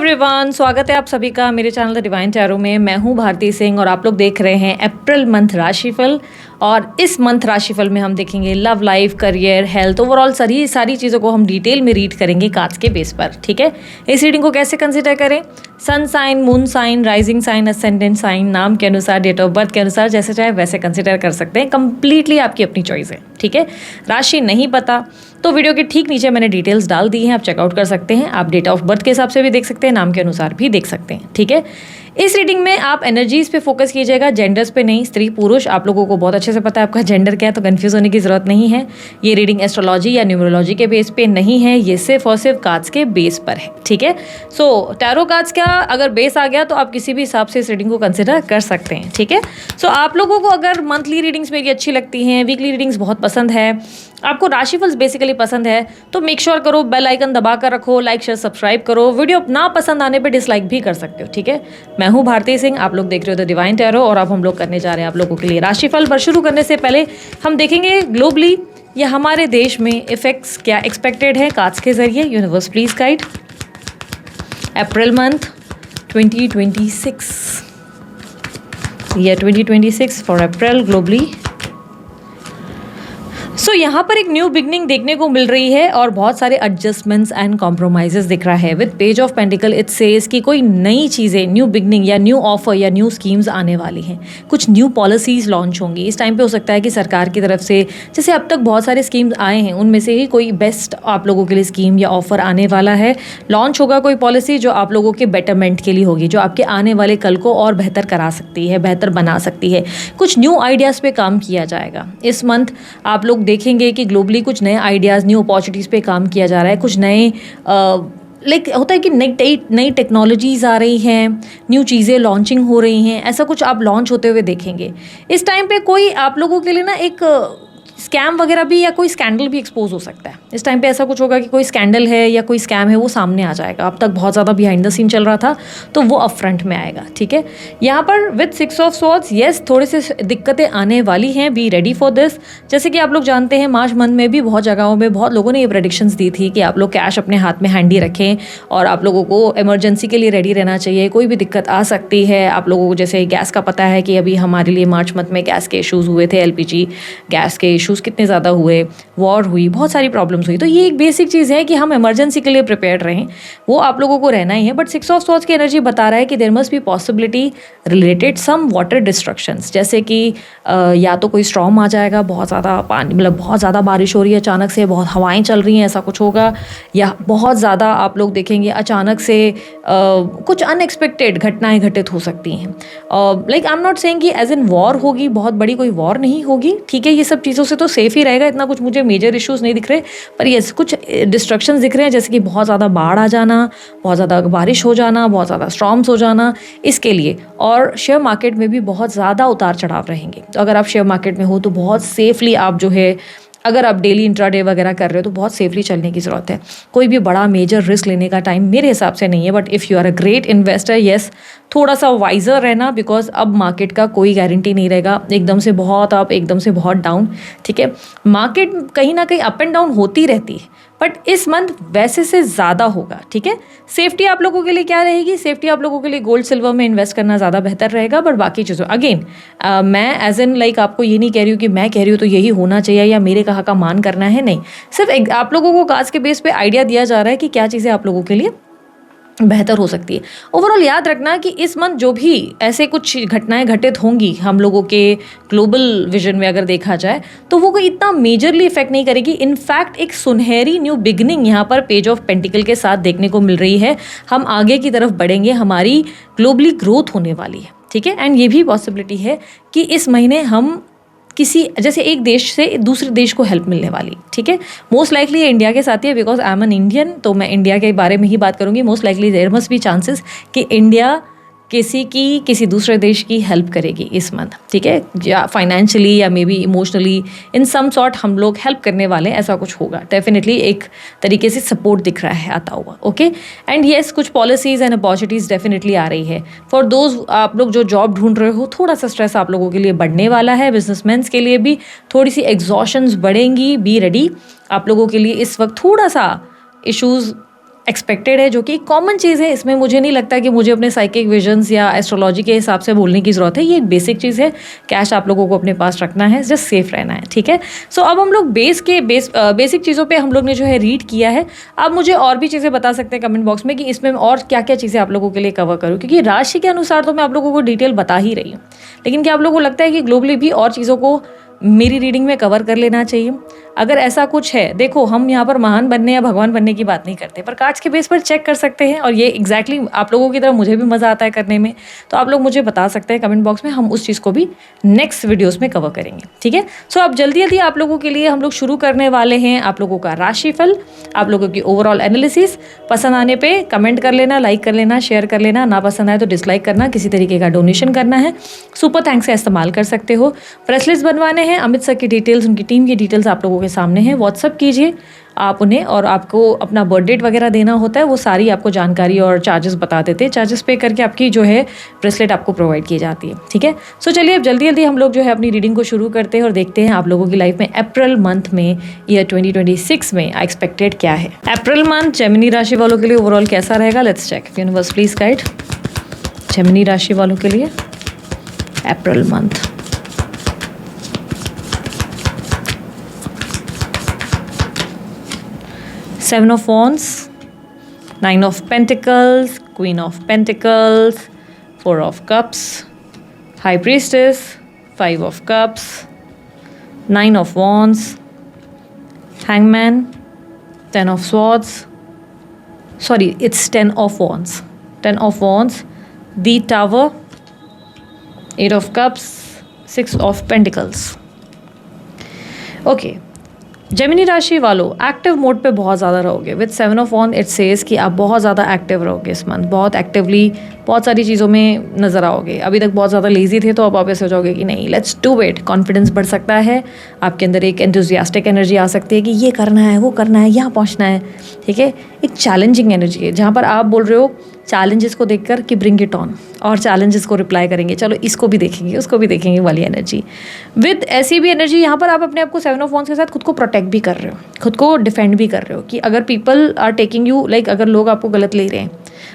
Everyone, स्वागत है आप सभी का मेरे चैनल द डिवाइन टैरो में। मैं हूं भारती सिंह और आप लोग देख रहे हैं अप्रैल मंथ राशिफल। और इस मंथ राशिफल में हम देखेंगे love life, career, health, overall सारी चीज़ों को हम डिटेल में रीड करेंगे कार्ड्स के बेस पर। ठीक है, इस रीडिंग को कैसे कंसिडर करें? Sun sign, moon sign, rising sign, ascendant sign, नाम के अनुसार, डेट ऑफ बर्थ के अनुसार, जैसे चाहे वैसे कंसिडर कर सकते हैं। कंप्लीटली आपकी अपनी चॉइस है। ठीक है, राशि नहीं पता तो वीडियो के ठीक नीचे मैंने डिटेल्स डाल दी हैं, आप चेकआउट कर सकते हैं। आप डेट ऑफ बर्थ के हिसाब से भी देख सकते हैं, नाम के अनुसार भी देख सकते हैं। ठीक है, इस रीडिंग में आप एनर्जीज पे फोकस कीजिएगा, जेंडर्स पे नहीं। स्त्री पुरुष आप लोगों को बहुत अच्छे से पता है आपका जेंडर क्या है, तो कंफ्यूज होने की जरूरत नहीं है। ये रीडिंग एस्ट्रोलॉजी या न्यूमरोलॉजी के बेस पे नहीं है, ये सिर्फ और सिर्फ कार्ड्स के बेस पर है। ठीक है, सो टैरो कार्ड्स का अगर बेस आ गया तो आप किसी भी हिसाब से इस रीडिंग को कंसिडर कर सकते हैं। ठीक है, सो आप लोगों को अगर मंथली रीडिंग्स मेरी अच्छी लगती हैं, वीकली रीडिंग्स बहुत पसंद है, आपको राशिफल्स बेसिकली पसंद है, तो मेक श्योर करो बेल आइकन दबा कर रखो, लाइक शेयर सब्सक्राइब करो। वीडियो ना पसंद आने पे डिसलाइक भी कर सकते हो। ठीक है, मैं हूँ भारती सिंह, आप लोग देख रहे हो द डिवाइन टैरो और अब हम लोग करने जा रहे हैं आप लोगों के लिए राशिफल। पर शुरू करने से पहले हम देखेंगे ग्लोबली या हमारे देश में इफेक्ट्स क्या एक्सपेक्टेड है कार्ड्स के जरिए। Universe please guide April month 2026, year 2026 for April globally. So यहाँ पर एक न्यू बिगनिंग देखने को मिल रही है और बहुत सारे एडजस्टमेंट्स एंड कॉम्प्रोमाइजेस दिख रहा है। With page of pentacle it says कि कोई नई चीज़ें, न्यू बिगनिंग या न्यू ऑफर या न्यू स्कीम्स आने वाली हैं। कुछ न्यू पॉलिसीज़ लॉन्च होंगी इस टाइम पे। हो सकता है कि सरकार की तरफ से, जैसे अब तक बहुत सारे स्कीम्स आए हैं, उनमें से ही कोई बेस्ट आप लोगों के लिए स्कीम या ऑफर आने वाला है। लॉन्च होगा कोई पॉलिसी जो आप लोगों के बेटरमेंट के लिए होगी, जो आपके आने वाले कल को और बेहतर करा सकती है, बेहतर बना सकती है। कुछ न्यू आइडियाज़ पे काम किया जाएगा इस मंथ। आप लोग देखेंगे कि ग्लोबली कुछ नए आइडियाज़, न्यू अपॉर्चुनिटीज़ पे काम किया जा रहा है। कुछ नए होता है कि नई टेक्नोलॉजीज़ आ रही हैं, न्यू चीज़ें लॉन्चिंग हो रही हैं, ऐसा कुछ आप लॉन्च होते हुए देखेंगे इस टाइम पे। कोई आप लोगों के लिए ना एक स्कैम वगैरह भी या कोई स्कैंडल भी एक्सपोज हो सकता है इस टाइम पे। ऐसा कुछ होगा कि कोई स्कैंडल है या कोई स्कैम है, वो सामने आ जाएगा। अब तक बहुत ज़्यादा बिहाइंड द सीन चल रहा था, तो वो अप फ्रंट में आएगा। ठीक है, यहाँ पर विद 6 ऑफ स्वॉर्ड्स, येस थोड़े से दिक्कतें आने वाली हैं, बी रेडी फॉर दिस। जैसे कि आप लोग जानते हैं मार्च मंथ में भी बहुत जगहों में बहुत लोगों ने ये प्रेडिक्शंस दी थी कि आप लोग कैश अपने हाथ में हैंडी रखें और आप लोगों को इमरजेंसी के लिए रेडी रहना चाहिए। कोई भी दिक्कत आ सकती है आप लोगों को। जैसे गैस का पता है कि अभी हमारे लिए मार्च मंथ में गैस के इशूज़ हुए थे, LPG गैस के इशूज़ कितने ज़्यादा हुए, वॉर हुई, बहुत सारी प्रॉब्लम्स हुई। तो ये एक बेसिक चीज़ है कि हम इमरजेंसी के लिए प्रिपेयर्ड रहें, वो आप लोगों को रहना ही है। बट 6 ऑफ स्वॉर्ड्स की एनर्जी बता रहा है कि there must be possibility related some water destructions. जैसे कि या तो कोई स्टॉर्म आ जाएगा, बहुत ज़्यादा पानी, मतलब बहुत ज़्यादा बारिश हो रही है अचानक से, बहुत हवाएं चल रही हैं, ऐसा कुछ होगा। या बहुत ज़्यादा आप लोग देखेंगे अचानक से कुछ अनएक्सपेक्टेड घटनाएं घटित हो सकती हैं। Like I am not saying कि एज इन वॉर होगी, बहुत बड़ी कोई वॉर नहीं होगी। ठीक है, ये सब चीज़ों से तो सेफ ही रहेगा, इतना कुछ मुझे मेजर इश्यूज नहीं दिख रहे। पर ये कुछ डिस्ट्रक्शंस दिख रहे हैं, जैसे कि बहुत ज़्यादा बाढ़ आ जाना, बहुत ज़्यादा बारिश हो जाना, बहुत ज़्यादा स्टॉर्म्स हो जाना, इसके लिए। और शेयर मार्केट में भी बहुत ज़्यादा उतार चढ़ाव रहेंगे। तो अगर आप शेयर मार्केट में हो तो बहुत सेफली आप जो है, अगर आप डेली इंट्राडे वगैरह कर रहे हो तो बहुत सेफली चलने की ज़रूरत है। कोई भी बड़ा मेजर रिस्क लेने का टाइम मेरे हिसाब से नहीं है। But if you are a great investor, yes थोड़ा सा वाइजर रहना, बिकॉज अब मार्केट का कोई गारंटी नहीं रहेगा, एकदम से बहुत अप, एकदम से बहुत डाउन। ठीक है, मार्केट कहीं ना कहीं अप एंड डाउन होती रहती है, बट इस मंथ वैसे से ज़्यादा होगा। ठीक है, सेफ्टी आप लोगों के लिए क्या रहेगी? सेफ्टी आप लोगों के लिए गोल्ड सिल्वर में इन्वेस्ट करना ज़्यादा बेहतर रहेगा। बट बाकी चीज़ों अगेन मैं एज एन लाइक आपको ये नहीं कह रही हूँ कि मैं कह रही हूँ तो यही होना चाहिए या मेरे कहा का मान करना है, नहीं। सिर्फ आप लोगों को कार्ड्स के बेस पे आइडिया दिया जा रहा है कि क्या चीज़ें आप लोगों के लिए बेहतर हो सकती है। ओवरऑल याद रखना कि इस मंथ जो भी ऐसे कुछ घटनाएं घटित होंगी हम लोगों के ग्लोबल विजन में अगर देखा जाए, तो वो कोई इतना मेजरली इफेक्ट नहीं करेगी। इनफैक्ट एक सुनहरी न्यू बिगनिंग यहाँ पर पेज ऑफ पेंटिकल के साथ देखने को मिल रही है। हम आगे की तरफ बढ़ेंगे, हमारी ग्लोबली ग्रोथ होने वाली है। ठीक है, एंड ये भी पॉसिबिलिटी है कि इस महीने हम किसी, जैसे एक देश से दूसरे देश को हेल्प मिलने वाली। ठीक है, मोस्ट लाइकली ये इंडिया के साथ ही है, because I am an Indian, तो मैं इंडिया के बारे में ही बात करूंगी। Most likely there must be chances कि इंडिया किसी दूसरे देश की हेल्प करेगी इस मंथ। ठीक है, या फाइनेंशियली या may be emotionally, in some sort हम लोग हेल्प करने वाले, ऐसा कुछ होगा। डेफिनेटली एक तरीके से सपोर्ट दिख रहा है आता हुआ। ओके, एंड येस कुछ पॉलिसीज़ एंड अपॉर्चुनिटीज़ डेफिनेटली आ रही है फॉर दोज आप लोग जो जॉब ढूंढ रहे हो। थोड़ा सा स्ट्रेस आप लोगों के लिए बढ़ने वाला है। बिजनेसमैन्स के लिए भी थोड़ी सी एग्जॉशंस बढ़ेंगी, बी रेडी। आप लोगों के लिए इस वक्त थोड़ा सा इशूज़ एक्सपेक्टेड है, जो कि कॉमन चीज़ है। इसमें मुझे नहीं लगता कि मुझे अपने साइकिक विजन्स या एस्ट्रोलॉजी के हिसाब से बोलने की ज़रूरत है। ये एक बेसिक चीज़ है, कैश आप लोगों को अपने पास रखना है, जस्ट सेफ रहना है, ठीक है। सो अब हम लोग बेसिक चीज़ों पे हम लोग ने जो है रीड किया है। आप मुझे और भी चीज़ें बता सकते हैं कमेंट बॉक्स में कि इसमें और क्या क्या चीज़ें आप लोगों के लिए कवर करूँ, क्योंकि राशि के अनुसार तो मैं आप लोगों को डिटेल बता ही रही हूँ, लेकिन क्या आप लोगों को लगता है कि ग्लोबली भी और चीज़ों को मेरी रीडिंग में कवर कर लेना चाहिए? अगर ऐसा कुछ है, देखो हम यहाँ पर महान बनने या भगवान बनने की बात नहीं करते, पर कार्ड्स के बेस पर चेक कर सकते हैं, और ये एग्जैक्टली आप लोगों की तरह मुझे भी मज़ा आता है करने में। तो आप लोग मुझे बता सकते हैं कमेंट बॉक्स में, हम उस चीज़ को भी नेक्स्ट वीडियोस में कवर करेंगे, ठीक है। सो अब जल्दी जल्दी आप लोगों के लिए हम लोग शुरू करने वाले हैं आप लोगों का राशिफल, आप लोगों की ओवरऑल एनालिसिस। पसंद आने पर कमेंट कर लेना, लाइक कर लेना, शेयर कर लेना, ना पसंद आए तो डिसलाइक करना, किसी तरीके का डोनेशन करना है सुपर थैंक्स का इस्तेमाल कर सकते हो। ब्रेसलेट्स बनवाने हैं, अमित सर की डिटेल्स, उनकी टीम की डिटेल्स आप लोगों के सामने हैं, व्हाट्सअप कीजिए आप उन्हें, और आपको अपना बर्थ डेट वगैरह देना होता है, वो सारी आपको जानकारी और चार्जेस बता देते हैं। चार्जेस पे करके आपकी जो है ब्रेसलेट आपको प्रोवाइड की जाती है, ठीक है। सो चलिए अब जल्दी जल्दी हम लोग जो है अपनी रीडिंग को शुरू करते हैं और देखते हैं आप लोगों की लाइफ में अप्रैल मंथ में ईयर 2026 में एक्सपेक्टेड क्या है। अप्रैल मंथ जेमिनी राशि वालों के लिए ओवरऑल कैसा रहेगा, let's check. Universe please guide Gemini राशि वालों के लिए April month. Seven of Wands, Nine of Pentacles, Queen of Pentacles, Four of Cups, High Priestess, Five of Cups, Nine of Wands, Hangman, Ten of Swords. Sorry, it's Ten of Wands. Ten of Wands, the Tower, Eight of Cups, Six of Pentacles. Okay. Gemini राशि वालों active mode पे बहुत ज़्यादा रहोगे। With 7 of wand it says कि आप बहुत ज़्यादा एक्टिव रहोगे इस मंथ, बहुत एक्टिवली बहुत सारी चीज़ों में नज़र आओगे। अभी तक बहुत ज़्यादा लेजी थे, तो अब आप ऐसे हो जाओगे कि नहीं, लेट्स डू इट। कॉन्फिडेंस बढ़ सकता है, आपके अंदर एक एंथुजियास्टिक एनर्जी आ सकती है कि ये करना है, वो करना है, यहाँ पहुँचना है, ठीक है। एक चैलेंजिंग एनर्जी है, जहाँ पर आप बोल रहे हो चैलेंजेस को देखकर कि ब्रिंग इट ऑन, और चैलेंजेस को रिप्लाई करेंगे, चलो इसको भी देखेंगे, उसको भी देखेंगे वाली एनर्जी। विद ऐसी भी एनर्जी यहाँ पर आप अपने आप को 7 ऑफ वॉन्ड्स के साथ खुद को प्रोटेक्ट भी कर रहे हो, खुद को डिफेंड भी कर रहे हो कि अगर people are taking you like, अगर लोग आपको गलत ले रहे हैं,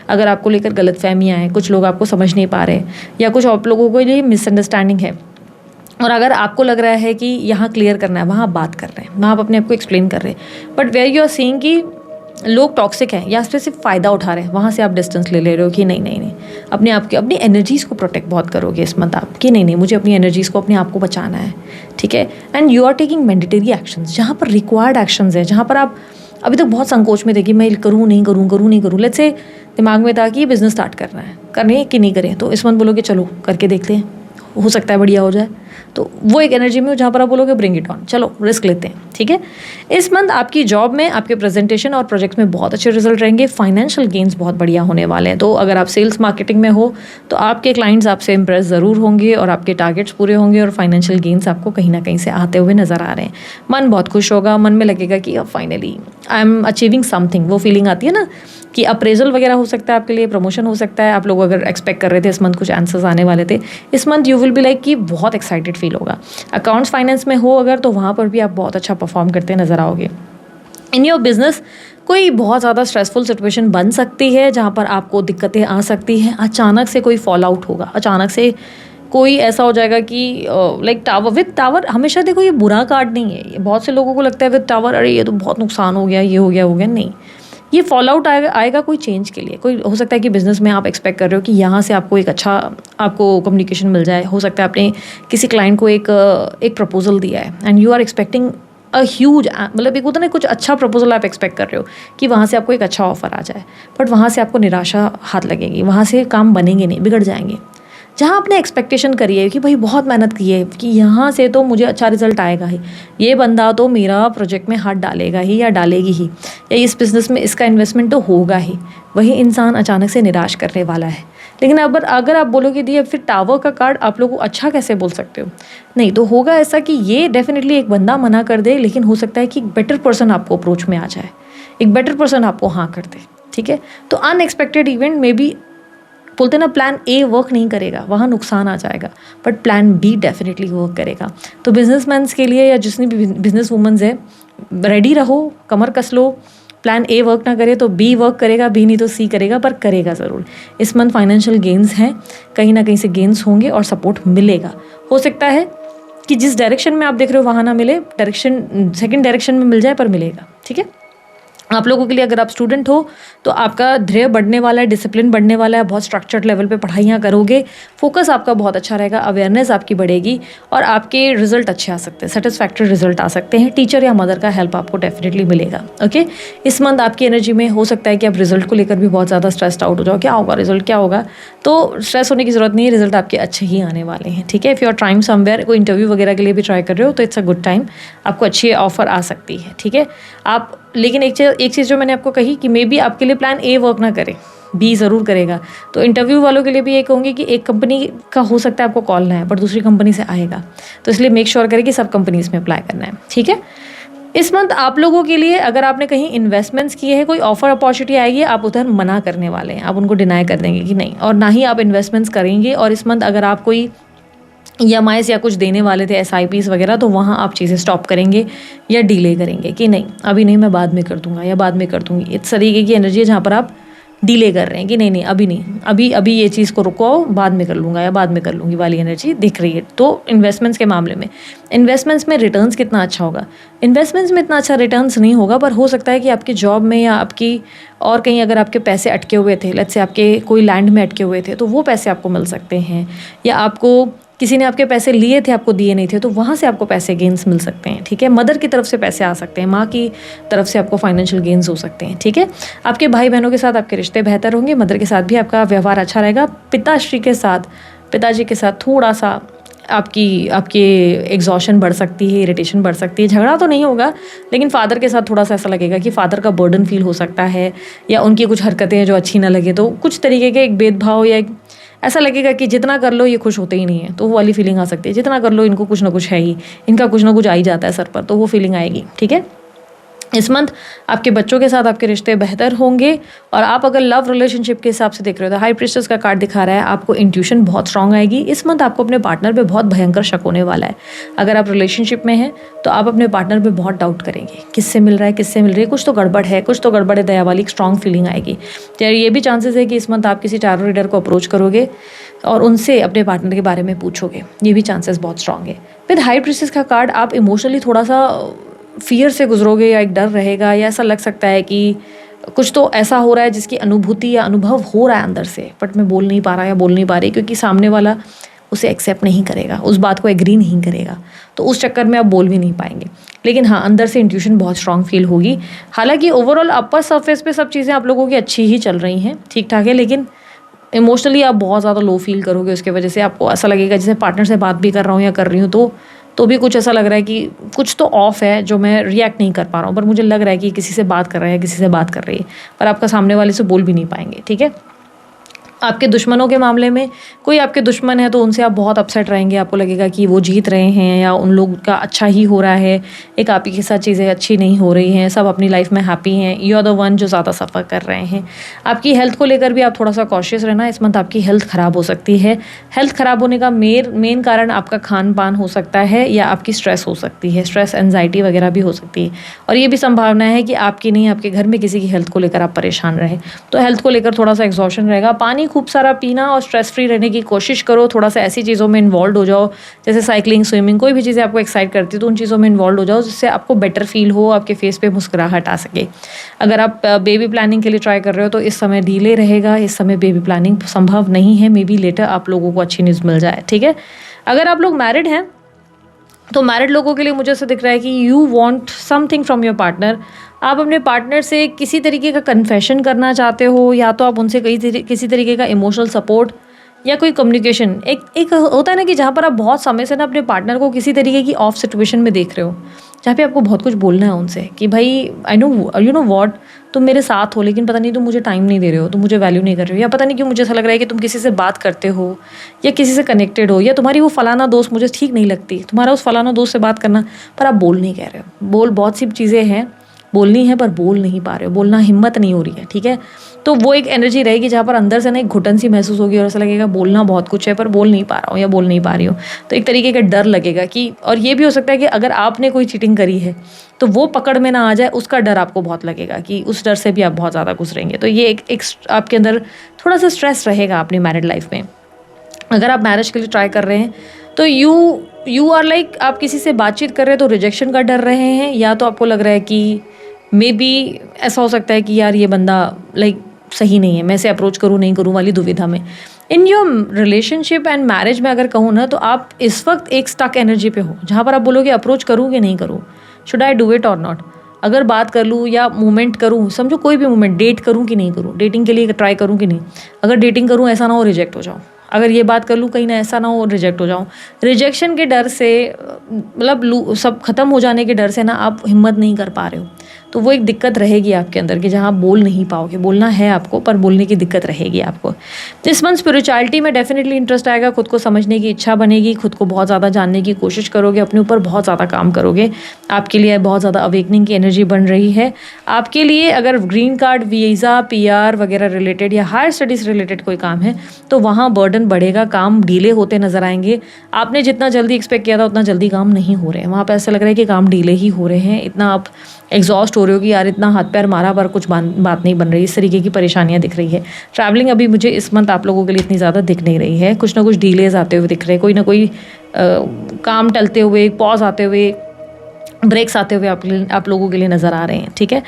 अगर आपको लेकर गलत फहमियाँ हैं, कुछ लोग आपको समझ नहीं पा रहे हैं, या कुछ आप लोगों को ये मिसअंडरस्टैंडिंग है, और अगर आपको लग रहा है कि यहाँ क्लियर करना है, वहाँ आप बात कर रहे हैं, वहाँ आप अपने आप को एक्सप्लेन कर रहे हैं, but where you are seeing कि लोग टॉक्सिक हैं या सिर्फ फ़ायदा उठा रहे हैं, वहाँ से आप डिस्टेंस ले रहे हो कि नहीं नहीं नहीं, अपने आप की अपनी एनर्जीज़ को प्रोटेक्ट बहुत करोगे इस मंथ आप, कि नहीं नहीं मुझे अपनी एनर्जीज़ को अपने आप को बचाना है, ठीक है। And you are taking mandatory actions, जहाँ पर रिक्वायर्ड एक्शंस हैं, जहाँ पर आप अभी तक बहुत संकोच में थे कि मैं करूँ नहीं करूँ, लेट्स से दिमाग में था कि ये बिज़नेस स्टार्ट करना है, करें कि नहीं करें, तो इस मंथ बोलोगे चलो करके देखते हैं, हो सकता है बढ़िया हो जाए, तो वो एक एनर्जी में जहाँ पर आप बोलोगे ब्रिंग इट ऑन, चलो रिस्क लेते हैं, ठीक है। इस मंथ आपकी जॉब में, आपके प्रेजेंटेशन और प्रोजेक्ट्स में बहुत अच्छे रिजल्ट रहेंगे। फाइनेंशियल गेन्स बहुत बढ़िया होने वाले हैं, तो अगर आप सेल्स मार्केटिंग में हो तो आपके क्लाइंट्स आपसे इम्प्रेस ज़रूर होंगे और आपके टारगेट्स पूरे होंगे, और फाइनेंशियल गेन्स आपको कहीं ना कहीं से आते हुए नज़र आ रहे हैं। मन बहुत खुश होगा, मन में लगेगा कि अब finally I am achieving something, वो फीलिंग आती है ना कि अप्रेजल वगैरह हो सकता है आपके लिए, प्रमोशन हो सकता है। आप लोग अगर एक्सपेक्ट कर रहे थे इस मंथ कुछ आंसर्स आने वाले थे, इस month you will be like कि बहुत एक्साइटेड फील होगा। अकाउंट्स फाइनेंस में हो अगर, तो वहाँ पर भी आप बहुत अच्छा परफॉर्म करते नजर आओगे। इन योर बिजनेस कोई बहुत ज़्यादा स्ट्रेसफुल सिचुएशन बन सकती है, जहाँ पर आपको दिक्कतें आ सकती हैं, अचानक से कोई फॉल आउट होगा, अचानक से कोई ऐसा हो जाएगा कि लाइक टावर, विद टावर हमेशा देखो ये बुरा कार्ड नहीं है। ये बहुत से लोगों को लगता है विद टावर अरे ये तो बहुत नुकसान हो गया, ये हो गया, नहीं, ये फॉल आउट आएगा कोई चेंज के लिए। कोई हो सकता है कि बिज़नेस में आप एक्सपेक्ट कर रहे हो कि यहाँ से आपको एक अच्छा आपको कम्युनिकेशन मिल जाए, हो सकता है आपने किसी क्लाइंट को एक प्रपोजल दिया है and you are expecting a huge, मतलब एक होता ना कुछ अच्छा प्रपोजल आप एक्सपेक्ट कर रहे हो कि वहाँ से आपको एक अच्छा ऑफर आ जाए, बट वहाँ से आपको निराशा हाथ लगेगी, वहाँ से काम बनेंगे नहीं, बिगड़ जाएंगे। जहाँ आपने एक्सपेक्टेशन करी है कि भाई बहुत मेहनत की है कि यहाँ से तो मुझे अच्छा रिजल्ट आएगा ही, ये बंदा तो मेरा प्रोजेक्ट में हाथ डालेगा ही या डालेगी ही, या इस बिज़नेस में इसका इन्वेस्टमेंट तो होगा ही, वही इंसान अचानक से निराश करने वाला है। लेकिन अगर आप बोलोगे दी फिर टावर का कार्ड आप लोगों को अच्छा कैसे बोल सकते हो, नहीं तो होगा ऐसा कि ये डेफिनेटली एक बंदा मना कर दे, लेकिन हो सकता है कि एक बेटर पर्सन आपको अप्रोच में आ जाए, एक बेटर पर्सन आपको हाँ कर दे, ठीक है। तो अनएक्सपेक्टेड इवेंट में भी बोलते ना प्लान ए वर्क नहीं करेगा, वहाँ नुकसान आ जाएगा, but plan be definitely work करेगा। तो बिजनेसमैन्स के लिए या जितनी भी बिजनेस वूमेंस है, रेडी रहो, कमर कस लो, प्लान ए वर्क ना करे तो बी वर्क करेगा, बी नहीं तो सी करेगा, पर करेगा ज़रूर। इस मंथ फाइनेंशियल गेन्स हैं, कहीं ना कहीं से गेन्स होंगे और सपोर्ट मिलेगा। हो सकता है कि जिस डायरेक्शन में आप देख रहे हो वहाँ ना मिले, डायरेक्शन सेकंड डायरेक्शन में मिल जाए, पर मिलेगा। ठीक है, आप लोगों के लिए अगर आप स्टूडेंट हो तो आपका ध्येय बढ़ने वाला है, डिसिप्लिन बढ़ने वाला है, बहुत स्ट्रक्चर्ड लेवल पे पढ़ाइयाँ करोगे, फोकस आपका बहुत अच्छा रहेगा, अवेयरनेस आपकी बढ़ेगी और आपके रिजल्ट अच्छे आ सकते हैं, सेटिस्फैक्टरी रिजल्ट आ सकते हैं। टीचर या मदर का हेल्प आपको डेफिनेटली मिलेगा। ओके, इस मंथ आपकी एनर्जी में हो सकता है कि आप रिजल्ट को लेकर भी बहुत ज़्यादा स्ट्रेस्ड आउट हो जाओ, क्या होगा, रिजल्ट क्या होगा, तो स्ट्रेस होने की ज़रूरत नहीं है, रिजल्ट आपके अच्छे ही आने वाले हैं। ठीक है, if you are trying somewhere, कोई इंटरव्यू वगैरह के लिए भी ट्राई कर रहे हो तो इट्स अ गुड टाइम, आपको अच्छी ऑफर आ सकती है। ठीक है, आप लेकिन एक चीज़ जो मैंने आपको कही कि मे बी आपके लिए प्लान ए वर्क ना करे, बी ज़रूर करेगा। तो इंटरव्यू वालों के लिए भी ये कहूँगी कि एक कंपनी का हो सकता है आपको कॉल ना है, पर दूसरी कंपनी से आएगा, तो इसलिए मेक श्योर करें कि सब कंपनीज़ में अप्लाई करना है। ठीक है, इस मंथ आप लोगों के लिए अगर आपने कहीं इन्वेस्टमेंट्स किए हैं, कोई ऑफर अपॉर्चुनिटी आएगी, आप उधर मना करने वाले हैं, आप उनको डिनाई कर देंगे कि नहीं, और ना ही आप इन्वेस्टमेंट्स करेंगे। और इस मंथ अगर आप कोई EMIs या कुछ देने वाले थे, SIPs वगैरह, तो वहाँ आप चीज़ें स्टॉप करेंगे या डिले करेंगे कि नहीं अभी नहीं, मैं बाद में कर दूंगा या बाद में कर दूंगी। इस तरीके की एनर्जी है जहाँ पर आप डिले कर रहे हैं कि नहीं नहीं अभी नहीं, अभी ये चीज़ को रुको, बाद में कर लूँगा या बाद में कर लूँगी वाली एनर्जी दिख रही है। तो इन्वेस्टमेंट्स के मामले में, इन्वेस्टमेंट्स में रिटर्न्स कितना अच्छा होगा, इन्वेस्टमेंट्स में इतना अच्छा रिटर्न्स नहीं होगा, पर हो सकता है कि आपकी जॉब में या आपकी और कहीं अगर आपके पैसे अटके हुए थे, लेट्स से आपके कोई लैंड में अटके हुए थे, तो वो पैसे आपको मिल सकते हैं, या आपको किसी ने आपके पैसे लिए थे, आपको दिए नहीं थे, तो वहाँ से आपको पैसे गेंस मिल सकते हैं। ठीक है, मदर की तरफ से पैसे आ सकते हैं, माँ की तरफ से आपको फाइनेंशियल गेंस हो सकते हैं। ठीक है, आपके भाई बहनों के साथ आपके रिश्ते बेहतर होंगे, मदर के साथ भी आपका व्यवहार अच्छा रहेगा। पिताजी के साथ थोड़ा सा आपकी एग्जॉशन बढ़ सकती है, इरिटेशन बढ़ सकती है, झगड़ा तो नहीं होगा, लेकिन फादर के साथ थोड़ा सा ऐसा लगेगा कि फादर का बर्डन फील हो सकता है, या उनकी कुछ हरकतें हैं जो अच्छी ना लगे, तो कुछ तरीके के एक भेदभाव या ऐसा लगेगा कि जितना कर लो ये खुश होते ही नहीं है, तो वो वाली फीलिंग आ सकती है। जितना कर लो इनको कुछ ना कुछ है ही, इनका कुछ ना कुछ आ ही जाता है सर पर, तो वो फीलिंग आएगी। ठीक है, इस मंथ आपके बच्चों के साथ आपके रिश्ते बेहतर होंगे। और आप अगर लव रिलेशनशिप के हिसाब से देख रहे हो तो हाई प्रीस्टेस का कार्ड दिखा रहा है, आपको इंट्यूशन बहुत स्ट्रांग आएगी। इस मंथ आपको अपने पार्टनर पे बहुत भयंकर शक होने वाला है। अगर आप रिलेशनशिप में हैं तो आप अपने पार्टनर पे बहुत डाउट करेंगे, किससे मिल रहा है, किससे मिल रही है, कुछ तो गड़बड़ है, दया वाली एक स्ट्रांग फीलिंग आएगी। तो ये भी चांसेस है कि इस मंथ आप किसी टैरो रीडर को अप्रोच करोगे और उनसे अपने पार्टनर के बारे में पूछोगे, ये भी चांसेस बहुत स्ट्रांग है। विद हाई प्रीस्टेस का कार्ड आप इमोशनली थोड़ा सा फियर से गुजरोगे, या एक डर रहेगा, या ऐसा लग सकता है कि कुछ तो ऐसा हो रहा है जिसकी अनुभूति या अनुभव हो रहा है अंदर से, बट मैं बोल नहीं पा रहा या बोल नहीं पा रही, क्योंकि सामने वाला उसे एक्सेप्ट नहीं करेगा, उस बात को एग्री नहीं करेगा, तो उस चक्कर में आप बोल भी नहीं पाएंगे। लेकिन हाँ, अंदर से इंट्यूशन बहुत स्ट्रांग फील होगी। हालांकि ओवरऑल अपर सरफेस पे सब चीज़ें आप लोगों की अच्छी ही चल रही हैं, ठीक ठाक है, लेकिन इमोशनली आप बहुत ज़्यादा लो फील करोगे। उसके वजह से आपको ऐसा लगेगा जैसे पार्टनर से बात भी कर रहा हूँ या कर रही हूँ तो भी कुछ ऐसा लग रहा है कि कुछ तो ऑफ है, जो मैं रिएक्ट नहीं कर पा रहा हूँ, पर मुझे लग रहा है कि किसी से बात कर रहा है, किसी से बात कर रही है, पर आपका सामने वाले से बोल भी नहीं पाएंगे। ठीक है, आपके दुश्मनों के मामले में, कोई आपके दुश्मन है तो उनसे आप बहुत अपसेट रहेंगे, आपको लगेगा कि वो जीत रहे हैं या उन लोग का अच्छा ही हो रहा है, एक आप ही के साथ चीज़ें अच्छी नहीं हो रही हैं, सब अपनी लाइफ में हैप्पी हैं, यू आर द वन जो ज़्यादा सफ़र कर रहे हैं। आपकी हेल्थ को लेकर भी आप थोड़ा सा कॉशियस रहना, इस मंथ आपकी हेल्थ ख़राब हो सकती है। हेल्थ ख़राब होने का मेन कारण आपका खान पान हो सकता है, या आपकी स्ट्रेस हो सकती है, स्ट्रेस एंजाइटी वगैरह भी हो सकती है। और ये भी संभावना है कि आपकी नहीं, आपके घर में किसी की हेल्थ को लेकर आप परेशान रहे, तो हेल्थ को लेकर थोड़ा सा एग्जॉशन रहेगा। पानी खूब सारा पीना और स्ट्रेस फ्री रहने की कोशिश करो, थोड़ा सा ऐसी चीज़ों में इन्वॉल्व हो जाओ, जैसे साइकिलिंग, स्विमिंग, कोई भी चीज़ें आपको एक्साइट करती है तो उन चीज़ों में इन्वॉल्व हो जाओ, जिससे आपको बेटर फील हो, आपके फेस पे मुस्कुराहट आ सके। अगर आप बेबी प्लानिंग के लिए ट्राई कर रहे हो तो इस समय डिले रहेगा, इस समय बेबी प्लानिंग संभव नहीं है, मे बी लेटर आप लोगों को अच्छी न्यूज़ मिल जाए। ठीक है, अगर आप लोग मैरिड हैं तो मैरिड लोगों के लिए मुझे ऐसा दिख रहा है कि you want something from your partner. आप अपने पार्टनर से किसी तरीके का कन्फेशन करना चाहते हो, या तो आप उनसे किसी तरीके का इमोशनल सपोर्ट या कोई कम्युनिकेशन। एक होता है ना कि जहाँ पर आप बहुत समय से ना अपने पार्टनर को किसी तरीके की ऑफ सिचुएशन में देख रहे हो, जहाँ पे आपको बहुत कुछ बोलना है उनसे कि भाई I know you know what, तुम मेरे साथ हो लेकिन पता नहीं तुम मुझे टाइम नहीं दे रहे हो, तुम मुझे वैल्यू नहीं कर रहे हो, या पता नहीं क्यों मुझे ऐसा लग रहा है कि तुम किसी से बात करते हो या किसी से कनेक्टेड हो, या तुम्हारी वो फलाना दोस्त मुझे ठीक नहीं लगती, तुम्हारा उस फलाना दोस्त से बात करना, पर आप बोल नहीं कह रहे हो। बहुत सी चीज़ें हैं बोलनी है पर बोल नहीं पा रहे हो, बोलना हिम्मत नहीं हो रही है, ठीक है। तो वो एक एनर्जी रहेगी जहाँ पर अंदर से ना एक घुटन सी महसूस होगी और ऐसा लगेगा बोलना बहुत कुछ है पर बोल नहीं पा रहा हूँ या बोल नहीं पा रही हूँ। तो एक तरीके का डर लगेगा कि, और ये भी हो सकता है कि अगर आपने कोई चीटिंग करी है तो वो पकड़ में ना आ जाए, उसका डर आपको बहुत लगेगा कि उस डर से भी आप बहुत ज़्यादा गुजरेंगे। तो ये एक आपके अंदर थोड़ा सा स्ट्रेस रहेगा अपनी मैरिड लाइफ में। अगर आप मैरिज के लिए ट्राई कर रहे हैं तो यू आर लाइक, आप किसी से बातचीत कर रहे हैं तो रिजेक्शन का डर रहे हैं, या तो आपको लग रहा है कि मे बी ऐसा हो सकता है कि यार ये बंदा लाइक सही नहीं है, मैं इसे अप्रोच करूँ नहीं करूँ वाली दुविधा में। In your relationship and marriage में अगर कहूँ ना, तो आप इस वक्त एक स्टक एनर्जी पे हो जहाँ पर आप बोलोगे अप्रोच करूँ कि नहीं करूँ, शुड आई डू इट और नॉट, अगर बात कर लूँ या मूवमेंट करूँ, समझो कोई भी मूवमेंट, डेट करूँ कि नहीं करूँ, डेटिंग के लिए ट्राई करूँ कि नहीं, अगर डेटिंग करूँ ऐसा ना हो रिजेक्ट हो जाऊँ, अगर ये बात कर लूँ कहीं ना ऐसा ना हो रिजेक्ट हो जाऊँ। रिजेक्शन के डर से, मतलब सब खत्म हो जाने के डर से ना आप हिम्मत नहीं कर पा रहे हो, तो वो एक दिक्कत रहेगी आपके अंदर कि जहाँ आप बोल नहीं पाओगे, बोलना है आपको पर बोलने की दिक्कत रहेगी आपको। इस मंथ स्पिरिचुअलिटी में डेफिनेटली इंटरेस्ट आएगा, खुद को समझने की इच्छा बनेगी, खुद को बहुत ज़्यादा जानने की कोशिश करोगे, अपने ऊपर बहुत ज़्यादा काम करोगे, आपके लिए बहुत ज़्यादा अवेकनिंग की एनर्जी बन रही है आपके लिए। अगर ग्रीन कार्ड, वीज़ा, PR वगैरह रिलेटेड या हायर स्टडीज़ रिलेटेड कोई काम है तो वहाँ बर्डन बढ़ेगा, काम डिले होते नजर आएंगे, आपने जितना जल्दी एक्सपेक्ट किया था उतना जल्दी काम नहीं हो रहे हैं, वहाँ पर ऐसा लग रहा है कि काम डिले ही हो रहे हैं, इतना आप एग्जॉस्ट हो रहे हो कि यार इतना हाथ पैर मारा पर कुछ बात नहीं बन रही, इस तरीके की परेशानियां दिख रही है। ट्रैवलिंग अभी मुझे इस मंथ आप लोगों के लिए इतनी ज़्यादा दिख नहीं रही है, कुछ ना कुछ डीलेज आते हुए दिख रहे हैं, कोई ना कोई काम टलते हुए, पॉज आते हुए, ब्रेक्स आते हुए आप लोगों के लिए नज़र आ रहे हैं, ठीक है।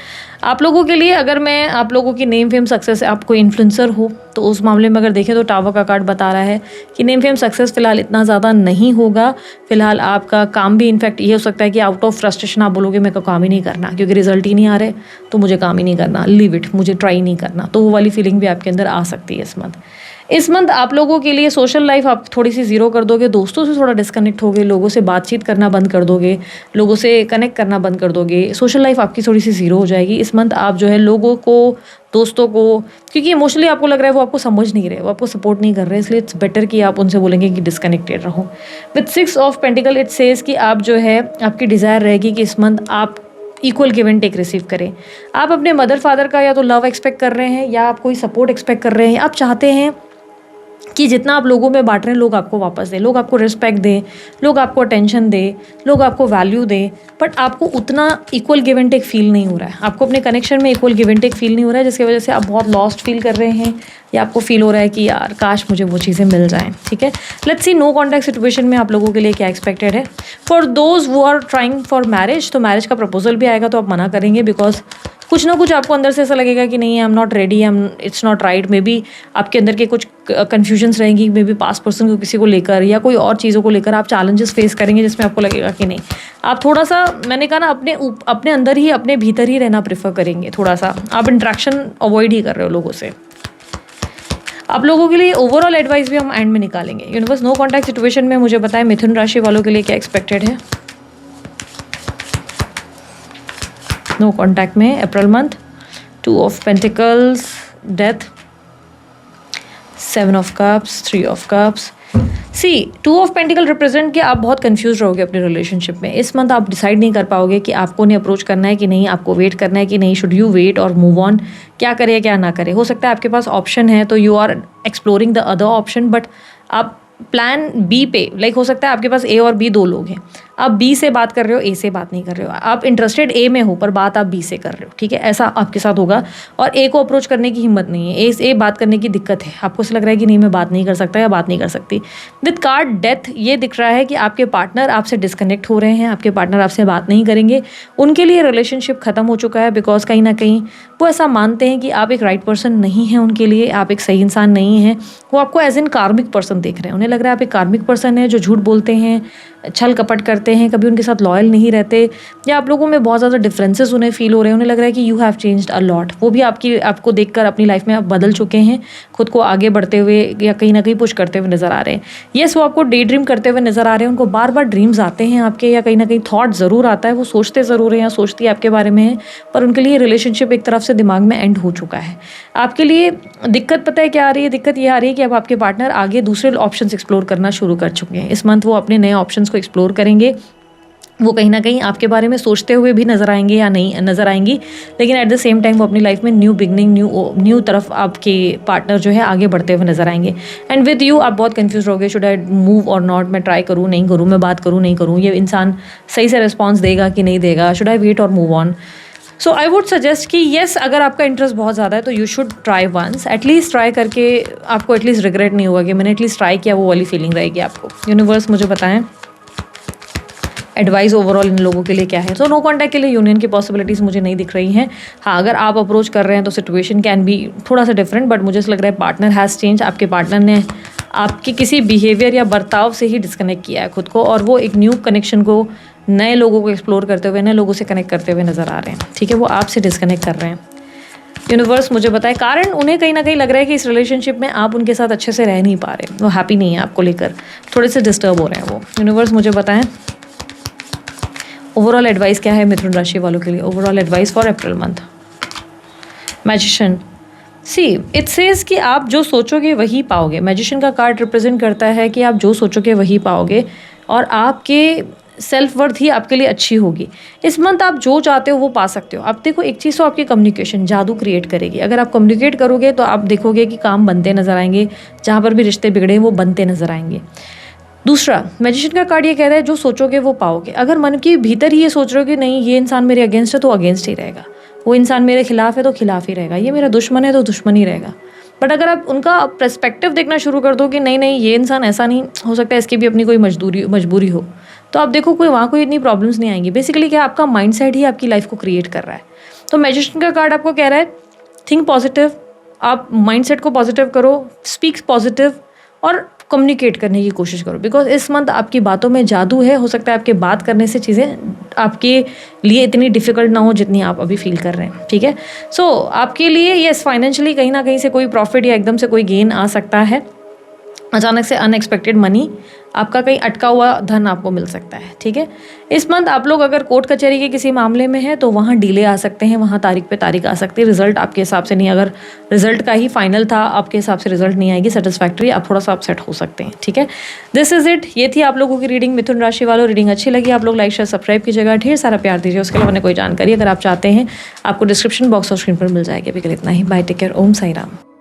आप लोगों के लिए अगर मैं आप लोगों की नेम फेम सक्सेस, आप कोई इन्फ्लुएंसर हो तो उस मामले में अगर देखें तो टावर का कार्ड बता रहा है कि नेम फेम सक्सेस फिलहाल इतना ज़्यादा नहीं होगा। फिलहाल आपका काम भी, इनफैक्ट ये हो सकता है कि आउट ऑफ फ्रस्ट्रेशन आप बोलोगे मेरे को काम ही नहीं करना क्योंकि रिजल्ट ही नहीं आ रहे, तो मुझे काम ही नहीं करना, लीव इट, मुझे ट्राई नहीं करना, तो वो वाली फीलिंग भी आपके अंदर आ सकती है इस मंथ आप लोगों के लिए। सोशल लाइफ आप थोड़ी सी ज़ीरो कर दोगे, दोस्तों से थोड़ा डिस्कनेक्ट होगे, लोगों से बातचीत करना बंद कर दोगे, लोगों से कनेक्ट करना बंद कर दोगे, सोशल लाइफ आपकी थोड़ी सी ज़ीरो हो जाएगी इस मंथ। आप जो है लोगों को, दोस्तों को, क्योंकि इमोशनली आपको लग रहा है वो आपको समझ नहीं रहे, वो आपको सपोर्ट नहीं कर रहे, इसलिए इट्स बेटर कि आप उनसे बोलेंगे कि डिस्कनेक्टेड रहो। With 6 of pentacle it says कि आप जो है, आपकी डिज़ायर रहेगी कि इस मंथ आप equal give and take receive करें। आप अपने मदर फादर का या तो लव एक्सपेक्ट कर रहे हैं या आप कोई सपोर्ट एक्सपेक्ट कर रहे हैं, आप चाहते हैं कि जितना आप लोगों में बांट रहे हैं लोग आपको वापस दें, लोग आपको रिस्पेक्ट दें, लोग आपको अटेंशन दें, लोग आपको वैल्यू दें, बट आपको उतना equal give and take feel नहीं हो रहा है, आपको अपने कनेक्शन में equal give and take feel नहीं हो रहा है, जिसकी वजह से आप बहुत लॉस्ट फील कर रहे हैं या आपको फील हो रहा है कि यार काश मुझे वो चीज़ें मिल जाएं, ठीक है। Let's see no contact situation में आप लोगों के लिए क्या एक्सपेक्टेड है। For those who are trying for marriage, तो मैरिज का प्रपोजल भी आएगा तो आप मना करेंगे, बिकॉज कुछ ना कुछ आपको अंदर से ऐसा लगेगा कि नहीं, I am not ready, it's not right. May be आपके अंदर के कुछ कन्फ्यूजन्स रहेंगी, मे बी पास्ट पर्सन को किसी को लेकर या कोई और चीज़ों को लेकर आप चैलेंजेस फेस करेंगे जिसमें आपको लगेगा कि नहीं, आप थोड़ा सा, मैंने कहा ना, अपने अंदर ही, अपने भीतर ही रहना प्रेफर करेंगे, थोड़ा सा आप इंट्रैक्शन अवॉइड ही कर रहे हो लोगों से। आप लोगों के लिए ओवरऑल एडवाइस भी हम एंड में निकालेंगे। यूनिवर्स नो कॉन्टैक्ट सिचुएशन में मुझे बताएं मिथुन राशि वालों के लिए क्या एक्सपेक्टेड है। नो कॉन्टैक्ट में April month, 2 of pentacles, death, 7 of cups, 3 of cups. See 2 of pentacle represent कि आप बहुत कंफ्यूज रहोगे अपने रिलेशनशिप में। इस मंथ आप डिसाइड नहीं कर पाओगे कि आपको उन्हें अप्रोच करना है कि नहीं, आपको वेट करना है कि नहीं, शुड यू वेट और मूव ऑन, क्या करे क्या ना करे। हो सकता है आपके पास ऑप्शन है तो you are exploring the other option, but आप प्लान बी पे, लाइक हो सकता है आपके पास ए और बी 2 लोग हैं, आप बी से बात कर रहे हो, ए से बात नहीं कर रहे हो, आप इंटरेस्टेड ए में हो पर बात आप बी से कर रहे हो, ठीक है, ऐसा आपके साथ होगा। और ए को अप्रोच करने की हिम्मत नहीं है, ए बात करने की दिक्कत है, आपको ऐसा लग रहा है कि नहीं मैं बात नहीं कर सकता या बात नहीं कर सकती। विद कार्ड डेथ ये दिख रहा है कि आपके पार्टनर आपसे डिस्कनेक्ट हो रहे हैं, आपके पार्टनर आपसे बात नहीं करेंगे, उनके लिए रिलेशनशिप खत्म हो चुका है, बिकॉज कहीं ना कहीं वो ऐसा मानते हैं कि आप एक राइट पर्सन नहीं हैं उनके लिए, आप एक सही इंसान नहीं हैं, वो आपको एज एन कार्मिक पर्सन देख रहे हैं, उन्हें लग रहा है आप एक कार्मिक पर्सन है जो झूठ बोलते हैं, छल कपट करते हैं, कभी उनके साथ लॉयल नहीं रहते, या आप लोगों में बहुत ज़्यादा डिफरेंसेस उन्हें फील हो रहे हैं, उन्हें लग रहा है कि you have changed a lot. वो भी आपको देखकर अपनी लाइफ में आप बदल चुके हैं, खुद को आगे बढ़ते हुए या कहीं ना कहीं पुश करते हुए नज़र आ रहे हैं। येस, वो आपको डे ड्रीम करते हुए नज़र आ रहे हैं, उनको बार बार ड्रीम्स आते हैं आपके, या कहीं ना कहीं थॉट ज़रूर आता है, वो सोचते ज़रूर हैं या सोचती है आपके बारे में है, पर उनके लिए रिलेशनशिप एक तरफ से दिमाग में एंड हो चुका है। आपके लिए दिक्कत पता है क्या आ रही है? दिक्कत ये आ रही है कि अब आपके पार्टनर आगे दूसरे ऑप्शंस एक्सप्लोर करना शुरू कर चुके हैं। इस मंथ वो अपने नए ऑप्शंस को एक्सप्लोर करेंगे, वो कहीं ना कहीं आपके बारे में सोचते हुए भी नज़र आएंगे या नहीं नज़र आएंगी, लेकिन एट द सेम टाइम वो अपनी लाइफ में न्यू बिगनिंग न्यू तरफ आपके पार्टनर जो है आगे बढ़ते हुए नज़र आएंगे। एंड विद यू आप बहुत कंफ्यूज रहोगे, शुड आई मूव और नॉट, मैं ट्राई करूँ नहीं करूँ, मैं बात करूँ नहीं करूँ, ये इंसान सही से रिस्पॉन्स देगा कि नहीं देगा, शुड आई वेट और move on. So I would suggest कि येस, अगर आपका इंटरेस्ट बहुत ज़्यादा है तो you should try once, at least try करके आपको एटलीस्ट रिग्रेट नहीं होगा कि मैंने एटलीस्ट ट्राई किया, वो वाली फीलिंग रहेगी आपको। यूनिवर्स मुझे बताएं एडवाइस ओवरऑल इन लोगों के लिए क्या है। सो नो कॉन्टैक्ट के लिए यूनियन की पॉसिबिलिटीज़ मुझे नहीं दिख रही हैं। हाँ, अगर आप अप्रोच कर रहे हैं तो सिचुएशन कैन बी थोड़ा सा डिफरेंट, बट मुझे ऐसा लग रहा है पार्टनर हैज़ चेंज, आपके पार्टनर ने आपके किसी बिहेवियर या बर्ताव से ही डिस्कनेक्ट किया है खुद को, और वो एक न्यू कनेक्शन को, नए लोगों को एक्सप्लोर करते हुए, नए लोगों से कनेक्ट करते हुए नज़र आ रहे हैं। ठीक है, वो आपसे डिस्कनेक्ट कर रहे हैं। यूनिवर्स मुझे बताए कारण, उन्हें कहीं ना कहीं लग रहा है कि इस रिलेशनशिप में आप उनके साथ अच्छे से रह नहीं पा रहे, वो हैप्पी नहीं है आपको लेकर, थोड़े से डिस्टर्ब हो रहे हैं वो। यूनिवर्स मुझे बताएं ओवरऑल एडवाइस क्या है मिथुन राशि वालों के लिए, overall advice for April month. Magician, see it says कि आप जो सोचोगे वही पाओगे। मैजिशियन का कार्ड रिप्रेजेंट करता है कि आप जो सोचोगे वही पाओगे, और आपके सेल्फ वर्थ ही आपके लिए अच्छी होगी। इस मंथ आप जो चाहते हो वो पा सकते हो। आप देखो एक चीज़ तो आपकी कम्युनिकेशन जादू क्रिएट करेगी। अगर आप कम्युनिकेट करोगे तो आप देखोगे कि काम बनते नज़र आएंगे, जहाँ पर भी रिश्ते बिगड़े वो बनते नज़र आएंगे। दूसरा, मैजिशियन का कार्ड ये कह रहा है जो सोचोगे वो पाओगे। अगर मन के भीतर ही ये सोच रहे हो कि नहीं ये इंसान मेरे अगेंस्ट है तो अगेंस्ट ही रहेगा, वो इंसान मेरे खिलाफ है तो खिलाफ ही रहेगा, ये मेरा दुश्मन है तो दुश्मन ही रहेगा। बट अगर आप उनका पर्सपेक्टिव देखना शुरू कर दो कि नहीं नहीं ये इंसान ऐसा नहीं हो सकता, इसकी भी अपनी कोई मजबूरी हो, तो आप देखो वहाँ कोई इतनी प्रॉब्लम्स नहीं आएंगी। बेसिकली क्या, आपका माइंडसेट ही आपकी लाइफ को क्रिएट कर रहा है। तो मैजिशियन का कार्ड आपको कह रहा है थिंक पॉजिटिव, आप माइंडसेट को पॉजिटिव करो, स्पीक्स पॉजिटिव, और कम्युनिकेट करने की कोशिश करो। बिकॉज इस मंथ आपकी बातों में जादू है। हो सकता है आपके बात करने से चीज़ें आपके लिए इतनी डिफिकल्ट ना हो जितनी आप अभी फील कर रहे हैं। ठीक है, सो आपके लिए यस फाइनेंशियली कहीं ना कहीं से कोई प्रॉफिट या एकदम से कोई गेन आ सकता है। अचानक से अनएक्सपेक्टेड मनी, आपका कहीं अटका हुआ धन आपको मिल सकता है। ठीक है, इस मंथ आप लोग अगर कोर्ट कचहरी के किसी मामले में है तो वहाँ डिले आ सकते हैं, वहाँ तारीख पे तारीख आ सकती है। रिजल्ट आपके हिसाब से नहीं, अगर रिजल्ट का ही फाइनल था आपके हिसाब से रिजल्ट नहीं आएगी सेटिस्फैक्ट्री, आप थोड़ा सा अपसेट हो सकते हैं। ठीक है, दिस इज इट, ये थी आप लोगों की रीडिंग। मिथुन राशि वालों, रीडिंग अच्छी लगी आप लोग लाइक शेयर सब्सक्राइब कीजिएगा, ढेर सारा प्यार दीजिए। उसके अलावा कोई जानकारी अगर आप चाहते हैं आपको डिस्क्रिप्शन बॉक्स और स्क्रीन पर मिल जाएगी। अभी के लिए इतना ही, बाय, टेक केयर, ओम साई राम।